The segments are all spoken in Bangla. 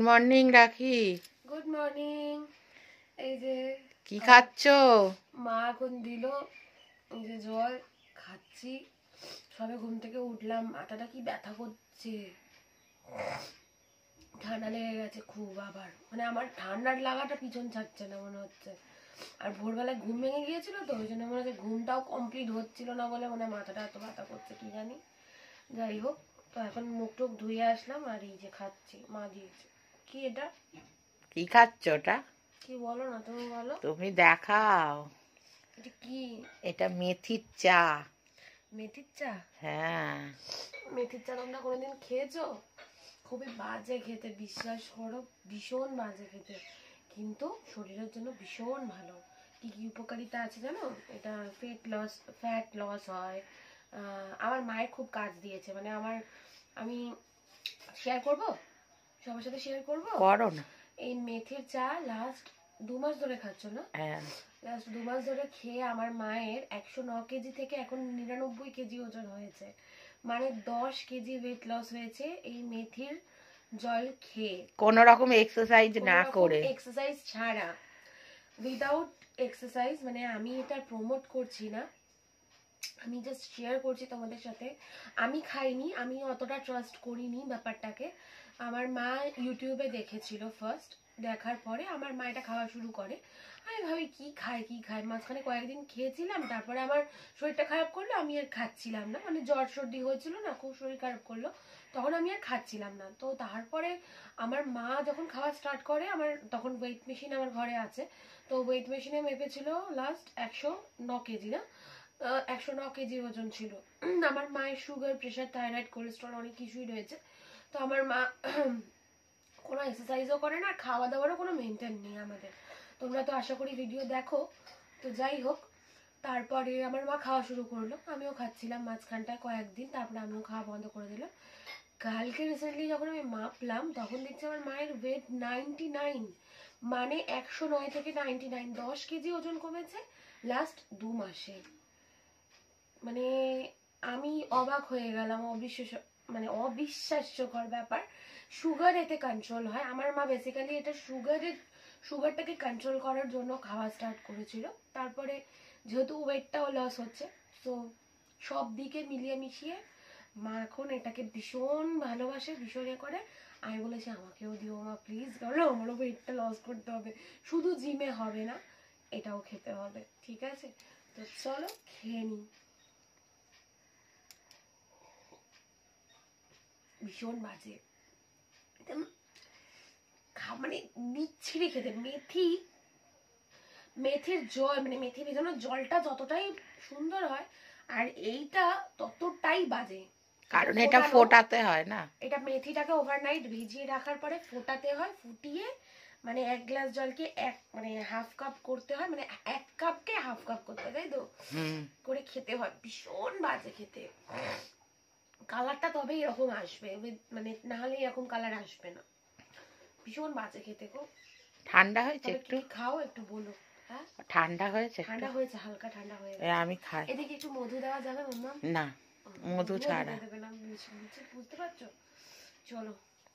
মর্নিং রাখি। Good morning. এই যে কি খাচ্ছ? মা এখন দিল এই যে জল খাচ্ছি। সবে ঘুম থেকে উঠলাম, মাথাটা কি ব্যথা করছে, ঠান্ডা লেগে গেছে খুব। আবার মানে আমার ঠান্ডার লাগাটা পিছন ছাড়ছে না মনে হচ্ছে। আর ভোরবেলায় ঘুম ভেঙে গিয়েছিল তো, ওই জন্য মনে হচ্ছে ঘুমটাও কমপ্লিট হচ্ছিল না বলে মানে মাথাটা এত ব্যথা করছে কি জানি। যাই হোক, তো এখন মুখ টুক ধুয়ে আসলাম আর এই যে খাচ্ছি, মা দিয়েছে। কি এটা? কি খাচ্ছ ওটা? কি বলো না, তুমি বলো। তুমি দেখাও। এটা কি? এটা মেথির চা। মেথির চা? হ্যাঁ। মেথির চা তোমরা কোনোদিন খেয়েছো? খুবই বাজে খেতে, বিশ্বাস করো, ভীষণ বাজে খেতে, কিন্তু শরীরের জন্য ভীষণ ভালো। কি কি উপকারিতা আছে জানো? এটা ফ্যাট লস হয়। আমার মায়ের খুব কাজ দিয়েছে, মানে আমি শেয়ার করব, সবার সাথে শেয়ার করব। করো না। এই মেথির চা লাস্ট 2 মাস ধরে খাচ্ছ না? হ্যাঁ। লাস্ট 2 মাস ধরে খেয়ে আমার মায়ের 109 কেজি থেকে এখন 99 কেজি ওজন হয়েছে। মানে 10 কেজি ওয়েট লস হয়েছে এই মেথির জল খেয়ে, কোনো রকম এক্সারসাইজ না করে। এক্সারসাইজ ছাড়া, উইদাউট এক্সারসাইজ। মানে আমি এটা প্রমোট করছি না, আমি জাস্ট শেয়ার করছি তোমাদের সাথে। আমি খাইনি, আমি অতটা ট্রাস্ট করিনি ব্যাপারটাকে। আমার মা ইউটিউবে দেখেছিল ফার্স্ট, দেখার পরে আমার মা এটা খাওয়া শুরু করে। আমি ভাবি কি খায়, মাঝখানে কয়েকদিন খেয়েছিলাম, তারপরে আমার শরীরটা খারাপ করলো, আমি আর খাচ্ছিলাম না। মানে জ্বর সর্দি হয়েছিল না, খুব শরীর খারাপ করলো, তখন আমি আর খাচ্ছিলাম না। তো তারপরে আমার মা যখন খাওয়া স্টার্ট করে, আমার তখন ওয়েট মেশিন আমার ঘরে আছে, তো ওয়েট মেশিনে মেপেছিল লাস্ট 109 কেজি, না 109 কেজি ওজন ছিল। আমার মায়ের সুগার, প্রেশার, থাইরয়েড, কোলেস্ট্রল অনেক কিছুই রয়েছে। তো আমার মা কোনো এক্সারসাইজও করে না, খাওয়া দাওয়ারও কোনো মেনটেন নেই আমাদের। তোমরা তো আশা করি ভিডিও দেখো। তো যাই হোক, তারপরে আমার মা খাওয়া শুরু করলো, আমিও খাচ্ছিলাম মাঝখানটায় কয়েকদিন, তারপরে আমিও খাওয়া বন্ধ করে দিলাম। কালকে রিসেন্টলি যখন আমি মাপলাম, তখন দেখছি আমার মায়ের ওয়েট 99। মানে 109 থেকে 99, 10 কেজি ওজন কমেছে লাস্ট 2 মাসে। মানে আমি অবাক হয়ে গেলাম, মানে অবিশ্বাস্যকর ব্যাপার। সুগার এতে কন্ট্রোল হয়। আমার মা বেসিক্যালি এটা সুগারটাকে কন্ট্রোল করার জন্য খাওয়া স্টার্ট করেছিল। তারপরে যেহেতু ওয়েটটাও লস হচ্ছে, তো সব দিকে মিলিয়ে মিশিয়ে মা এখন এটাকে ভীষণ ভালোবাসে, ভীষণ করে। আমি বলেছি আমাকেও দিও মা প্লিজ, কারণ আমারও ওয়েটটা লস করতে হবে, শুধু জিমে হবে না, এটাও খেতে হবে। ঠিক আছে, তো চলো খেয়ে নিই। ভীষণ বাজে মানে বিচ্ছিরি খেতে। মেথির জল, মানে মেথি ভেজানো জলটা যতটাই সুন্দর হয়, আর এইটা ততটাই বাজে। কারণ এটা ফোটাতে হয় না। এটা মেথিটাকে ওভারনাইট ভিজিয়ে রাখার পরে ফোটাতে হয়, ফুটিয়ে মানে 1 গ্লাস জলকে মানে হাফ কাপ করতে হয়, মানে 1 কাপকে হাফ কাপ করতে, তাই তো করে খেতে হয়। ভীষণ বাজে খেতে। কালারটা তবে এরকম আসবে, মানে না হলে এরকম কালার আসবে না। ভীষণ বাজে খেতে গো। ঠান্ডা হয়েছে একটু? খাও একটু বলো। হ্যাঁ ঠান্ডা হয়েছে? ঠান্ডা হয়েছে, হালকা ঠান্ডা হয়ে গেছে। আমি খাই। এদিকে একটু মধু দেওয়া যাবে মাম্মা? না, মধু ছাড়া। দেবে না, বুঝতে পারছো? চলো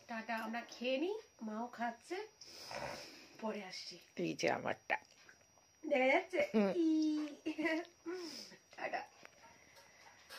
টাটা, আমরা খেয়ে নিই, মাও খাচ্ছে, পরে আসছি। এই যে আমারটা দেখা যাচ্ছে। টাটা।